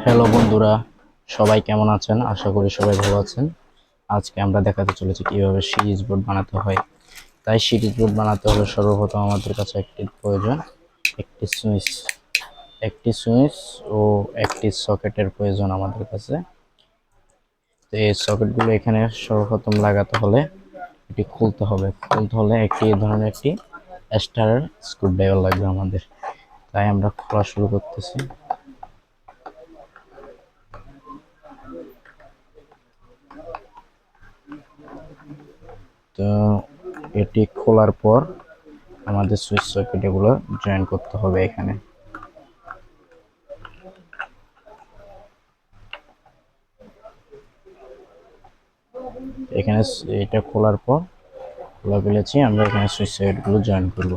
Hello বন্ধুরা, সবাই কেমন আছেন? আশা করি সবাই ভালো আছেন। আজকে আমরা দেখাতে চলেছি কিভাবে সিরিজ বোর্ড বানাতে হয়। তাই সিরিজ বোর্ড বানাতে হলে সর্বপ্রথম আমাদের কাছে একটি প্রয়োজন, একটি সুইচ একটি সুইচ ও একটি সকেটের প্রয়োজন আমাদের কাছে। তো এই সকেটগুলো এখানে সর্বপ্রথম লাগাতে হলে এটি খুলতে হবে একটি এই ধরনের একটি স্টার স্ক্রুড্রাইভার লাগবে আমাদের। তাই আমরা খোলা শুরু করতেছি। তো এটি খোলার পর আমাদের সুইচ সকেট এগুলো জয়েন করতে হবে এখানে। এখানে এটা খোলার পর খোলা ফেলেছি, আমরা এখানে সুইচ সকেটগুলো জয়েন করব।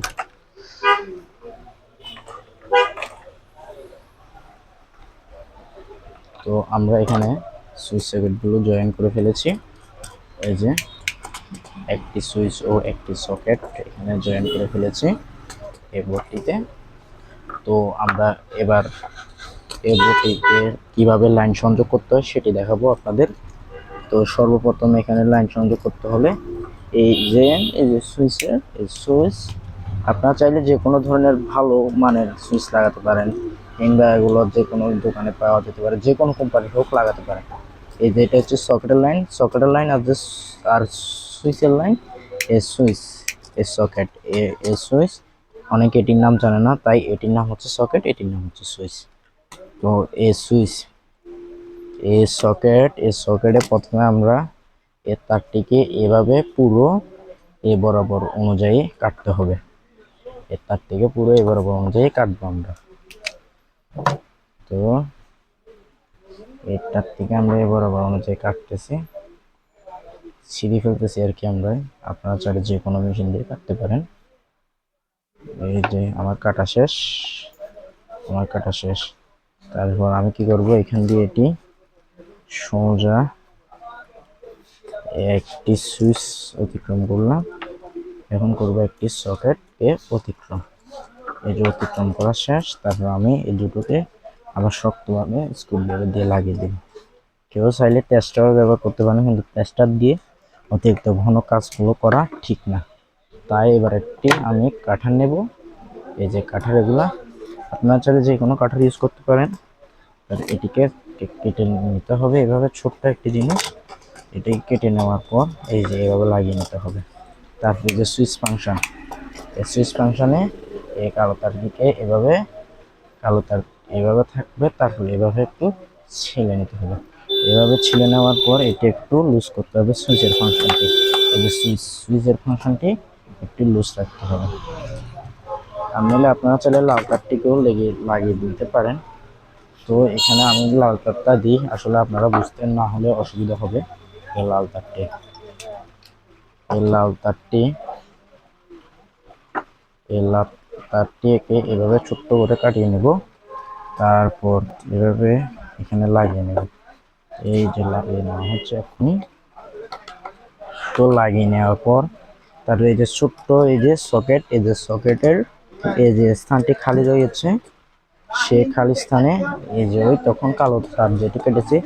তো আমরা এখানে সুইচ সকেটগুলো জয়েন করে ফেলেছি। এই যে একটি সুইচ ও একটি সকেট এখানে জয়েন করে ফেলেছি এই বোর্ডটিতে। তো আমরা এবার এই বোর্ডটিতে কিভাবে লাইন সংযোগ করতে হয় সেটি দেখাবো আপনাদের। তো সর্বপ্রথম এখানে লাইন সংযোগ করতে হলে এই যে সুইচের এই সুইচ আপনারা চাইলে যে কোনো ধরনের ভালো মানের সুইচ লাগাতে পারেন, কিংবা এগুলো যে কোনো দোকানে পাওয়া যেতে পারে, যে কোনো কোম্পানির হোক লাগাতে পারেন। এই যে এটা হচ্ছে সকেটের লাইন আর সুইচের লাইন। এই সুইচ এই সকেট এই সুইচ, অনেকে এটির নাম জানে না, তাই এটির নাম হচ্ছে সকেট, এটির নাম হচ্ছে সুইচ। তো এই সুইচ এই সকেটে প্রথমে আমরা এর তারটিকে এভাবে পুরো এ বরাবর অনুযায়ী কাটতে হবে। এর তার থেকে পুরো এ বরাবর অনুযায়ী কাটবো আমরা। তো এর তার থেকে আমরা এ বরাবর অনুযায়ী কাটতেছি, ছিঁড়ে ফেলতেছি আর কি আমরা। আপনারা চাইলে যে কোনো মেশিন দিয়ে কাটতে পারেন। এই যে আমার কাটা শেষ। তারপর আমি কি করব, এখান দিয়ে এটি সোজা একটি সুইচ অতিক্রম করলাম। এখন করব একটি সকেটকে অতিক্রম। এই যে অতিক্রম করা শেষ, তারপর আমি এই দুটোকে আবার শক্তভাবে স্ক্রুড্রাইভার দিয়ে লাগিয়ে দেব। কেউ চাইলে টেস্টারও ব্যবহার করতে পারেন, কিন্তু টেস্টার দিয়ে অতিরিক্ত ঘন কাজগুলো করা ঠিক না। তাই এবার একটি আমি কাঠার নেব। এই যে কাঠার, এগুলা আপনারা চাইলে যে কোনো কাঠার ইউজ করতে পারেন। এটিকে কেটে নিতে হবে এভাবে, ছোট্ট একটি জিনিস। এটাকে কেটে নেওয়ার পর এই যে এভাবে লাগিয়ে নিতে হবে। তারপরে যে সুইচ ফাংশন, এই সুইচ ফাংশনে এই কালো তারটিকে কালো তার এভাবে থাকবে, তারপরে এভাবে একটু ছিলে নিতে হবে। এভাবে ছিলে নেওয়ার পর এটি একটু লুজ করতে হবে সুইচের ফাংশনটি। এই যে সুইচের ফাংশনটি একটু লুজ রাখতে হবে। আর নাহলে আপনারা চাইলে লাল তারটিকেও লাগিয়ে দিতে পারেন। তো এখানে আমি লাল তারটা দিই, আসলে আপনারা বুঝতে না হলে অসুবিধা হবে। এই লাল তারটি একে এভাবে ছোট্ট করে কাটিয়ে নেব। তারপর এভাবে এখানে লাগিয়ে নেব। এই যে লাগিয়ে নেওয়া হচ্ছে এখন। তো লাগিয়ে নেওয়ার পর তারপরে এই যে ছোট্ট এই যে সকেটের এই যে স্থানটি খালি রয়েছে, সেই খালি স্থানে এই যে ওই তখন কালো তার যেটি কেটেছে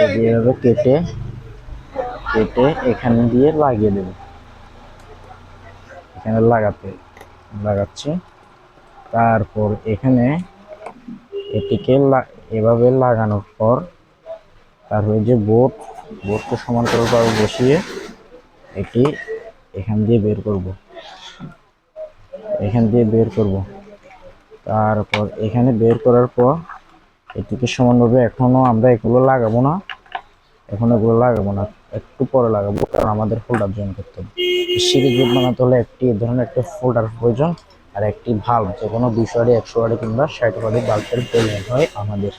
এই যে এভাবে কেটে এখানে দিয়ে লাগিয়ে দেব। এখানে লাগাচ্ছি। তারপর এখানে এটিকে এভাবে লাগানোর পর তারপরে যে বোর্ডকে সমান্তরালভাবে বসিয়ে এটি এখান দিয়ে বের করব। তারপর এখানে বের করার পর এটিকে সমানভাবে আমরা এগুলো লাগাবো না, একটু পরে লাগাবো, কারণ আমাদের ফোল্ডার জয়েন করতে হবে। সিরিজ বোর্ড বানাতে হলে এই ধরনের একটা ফোল্ডার প্রয়োজন, আর একটি ভাল্ব, যে কোনো 200 ওয়াট 100 ওয়াট কিংবা 60 ওয়াটের বাল্বের প্রয়োজন হয় আমাদের।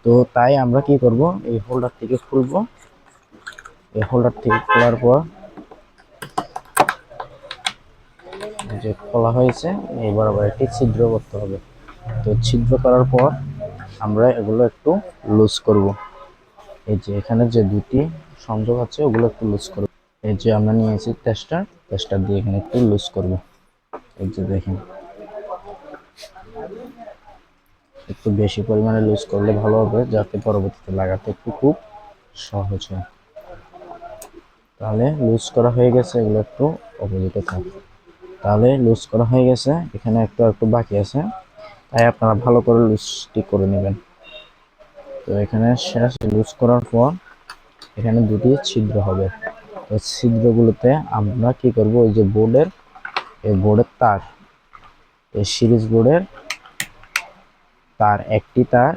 তো তাই আমরা কি করব, এই হোল্ডার থেকে খুলবো। এই হোল্ডার থেকে খোলার পর যে খোলা হয়েছে এই বরাবর একটি ছিদ্র করতে হবে। তো ছিদ্র করার পর আমরা এগুলো একটু লুজ করব। এই যে এখানে যে দুটি সংযোগ আছে ওগুলো একটু লুজ করব। এই যে আমরা নিয়েছি টেস্টার দিয়ে এখানে একটু লুজ করব। এই যে দেখেন একটু বেশি পরিমাণে লুজ করলে ভালো হবে, যাতে পরবর্তীতে লাগাতে একটু খুব সহজ হয়। তাহলে লুজ করা হয়ে গেছে, এগুলো একটু অপোজিটে থাকে। তাহলে লুজ করা হয়ে গেছে, এখানে একটু বাকি আছে, তাই আপনারা ভালো করে লুজটি করে নেবেন। তো এখানে শেষ লুজ করার পর এখানে দুটি ছিদ্র হবে। তো ছিদ্রগুলোতে আমরা কি করব, ওই যে বোর্ডের তার, এই সিরিজ বোর্ডের তার একটি তার,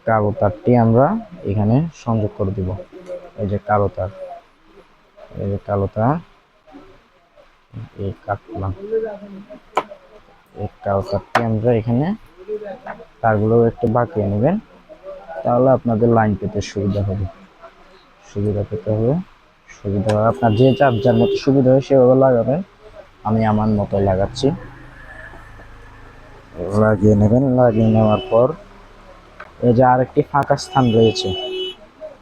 কালো তারটি আমরা এখানে সংযোগ করে দিব। এই যে কালো তার, এই যে কালো তার, এই কাটলাম, এই কালো তারটি আমরা এখানে তারগুলো একটু বাঁকিয়ে নেবেন, তাহলে আপনাদের লাইন পেতে সুবিধা হবে। আপনার যে যার মতো সুবিধা হয় সেভাবে লাগাবেন। আমি আমার মতো লাগাচ্ছি। লাগিয়ে নেবেন, লাগিয়ে নেওয়ার পর এই যে আরেকটি ফাঁকা স্থান রয়েছে,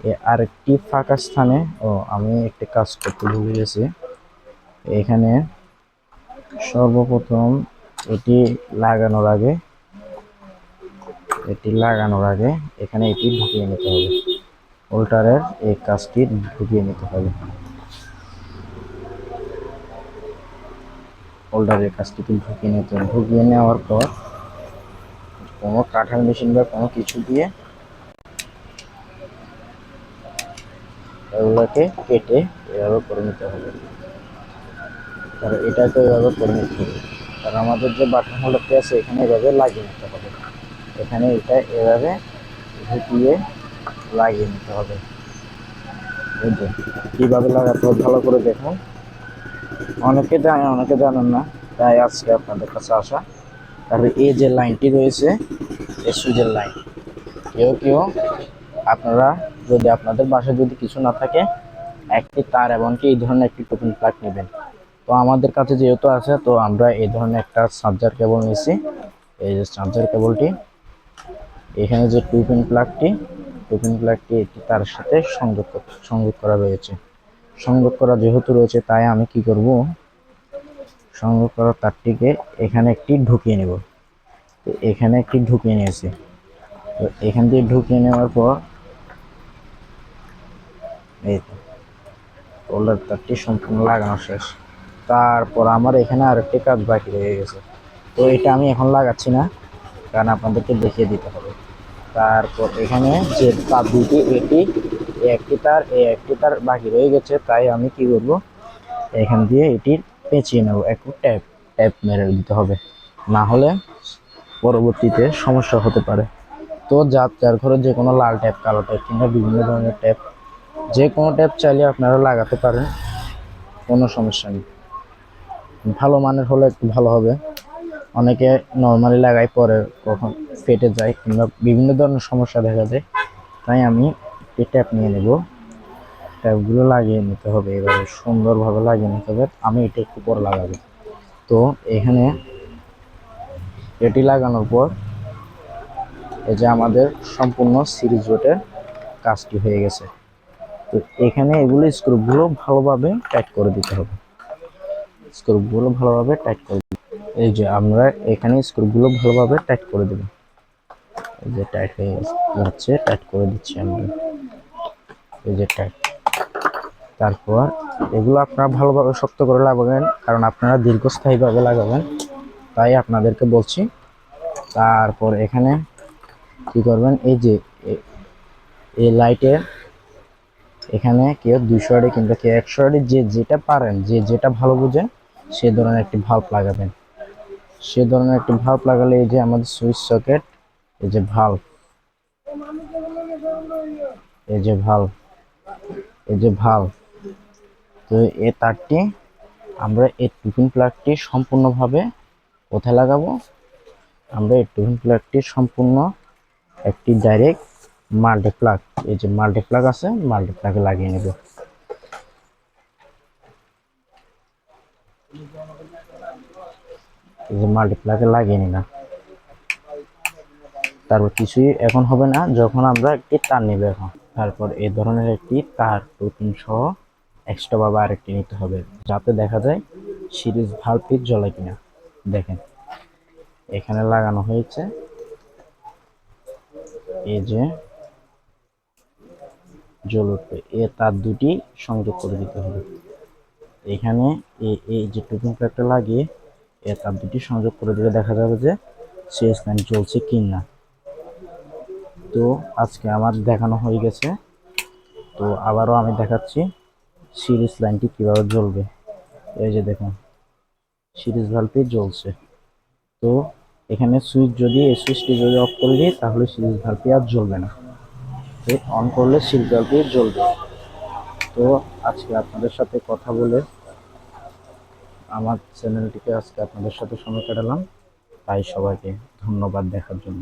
এই আরেকটি ফাঁকা স্থানে আমি একটি কাজ করতে ভুলে গেছি। এখানে সর্বপ্রথম এটি লাগানোর আগে এখানে এটি ঢুকিয়ে নিতে হবে, হোল্ডারের এই কাজটি ঢুকিয়ে নিতে হবে। ঢুকিয়ে নেওয়ার পর কোনো কাঠার মেশিন বা কোনো কিছু দিয়ে এগুলোকে কেটে এভাবে করে নিতে হবে। আর এটাকে এভাবে করে নিতে হবে, কারণ আমাদের যে বাটন হোল্ডারটি আছে এখানে এভাবে লাগিয়ে নিতে হবে। এখানে এটা এভাবে ঢুকিয়ে লাগিয়ে নিতে হবে। কিভাবে লাগাতে হবে ভালো করে দেখুন। অনেকে জানে, অনেকে জানেন না, তাই আজকে আপনাদের কাছে আসা। আর এই যে লাইনটি রয়েছে, এই সুইচের লাইন, কেউ আপনারা যদি আপনাদের বাসায় যদি কিছু না থাকে, একটি তার এমনকি এই ধরনের একটি টোপিন প্লাগ নেবেন। তো আমাদের কাছে যেহেতু আছে, তো আমরা এই ধরনের একটা চার্জার কেবল নিয়েছি। এই যে চার্জার কেবলটি, এখানে যে টোপিন প্লাগটি এটি তার সাথে সংযোগ করা রয়েছে। সংযোগ করা যেহেতু রয়েছে, তাই আমি কি করব, সংযোগ করা তারটিকে এখানে একটি ঢুকিয়ে নেব। তো এখানে একটি ঢুকিয়ে নিয়েছি। তো এখান দিয়ে ঢুকিয়ে নেওয়ার পর এই হোল্ডার তারটি সম্পূর্ণ লাগানো শেষ। তারপর আমার এখানে আরেকটি কাজ বাকি রয়ে গেছে। তো এটা আমি এখন লাগাচ্ছি না, কারণ আপনাদেরকে দেখিয়ে দিতে হবে। তারপর এখানে যে তার দুটি, একটি তার বাকি রয়ে গেছে, তাই আমি কি করব, এখান দিয়ে এটি পেঁচিয়ে নেব। একটু ট্যাপ মেরে দিতে হবে, না হলে পরবর্তীতে সমস্যা হতে পারে। তো যার ঘরে যে কোনো লাল ট্যাপ, কালো ট্যাপ কিংবা বিভিন্ন ধরনের ট্যাপ, যে কোনো ট্যাপ চাইলে আপনারা লাগাতে পারেন, কোনো সমস্যা নেই। ভালো মানের হলে একটু ভালো হবে। অনেকে নর্মালি লাগায়, পরে কখন ফেটে যায় কিংবা বিভিন্ন ধরনের সমস্যা দেখা যায়, তাই আমি এই ট্যাপ নিয়ে নেব। ট্যাপগুলো লাগিয়ে নিতে হবে, এভাবে সুন্দরভাবে লাগিয়ে নিতে হবে। আমি এটা একটু পরে লাগাবো। তো এখানে এটি লাগানোর পর এই যে আমাদের সম্পূর্ণ সিরিজ বোর্ডের কাজটি হয়ে গেছে। তো এখানে এগুলো স্ক্রুগুলো ভালোভাবে টাইট করে দিতে হবে। এই যে আমরা এখানে স্ক্রুগুলো ভালোভাবে টাইট করে দেব। এই যে টাইট হয়ে যাচ্ছে, টাইট করে দিচ্ছি আমরা। এই যে টাইট। তারপর এগুলো আপনারা ভালোভাবে শক্ত করে লাগাবেন, কারণ আপনারা দীর্ঘস্থায়ীভাবে লাগাবেন, তাই আপনাদেরকে বলছি। তারপর এখানে কি করবেন, এই যে এই লাইটের এখানে কেউ 200 আড়ি কিংবা কেউ 100 আড়ি, যে যেটা পারেন, যে যেটা ভালো বুঝেন, সে ধরনের একটি ভাল্ব লাগাবেন। লাগালে এই যে আমাদের সুইচ সকেট, এই যে ভাল্ব, এই যে ভাল্ব, তো এই তারটি আমরা এই টিফিন প্লাগটি সম্পূর্ণভাবে কোথায় লাগাবো, আমরা এই টিফিন প্লাগটি সম্পূর্ণ একটি ডাইরেক্ট মাল্টি প্লাগ, এই যে মাল্টি প্লাগ আছে, মাল্টি প্লাগে লাগিয়ে নেব। এই যে মাল্টি প্লাগে লাগিয়ে নিলাম। তারপর কিছুই এখন হবে না, যখন আমরা একটি তার নেব এখন। তারপর এই ধরনের একটি তার টোপিন সহ এক্সট্রা ভাবে আরেকটি নিতে হবে, যাতে দেখা যায় সিরিজ ভাল্বটি জ্বলে কিনা। দেখেন এখানে লাগানো হয়েছে। এই যে জ্বলে উঠবে, এ তার দুটি সংযোগ করে দিতে হবে। এখানে এই যে টুপিং প্লেটটা লাগিয়ে এ তার দুটি সংযোগ করে দিলে দেখা যাবে যে সিরিজ লাইন জ্বলছে কি না। তো আজকে আমার দেখানো হয়ে গেছে, তো আবারও আমি দেখাচ্ছি সিরিজ লাইনটি কিভাবে জ্বলবে। এই যে দেখুন সিরিজ ভাল্বটি জ্বলছে। তো এখানে সুইচ যদি এই সুইচটি যদি অফ করে দিই তাহলে সিরিজ ভাল্বটি আর জ্বলবে না, তো অন করলে সিরিজ ভাল্বটি জ্বলবে। তো আজকে আপনাদের সাথে কথা বলে আমার চ্যানেলটিকে আজকে আপনাদের সাথে সময় কাটালাম, তাই সবাইকে ধন্যবাদ দেখার জন্য।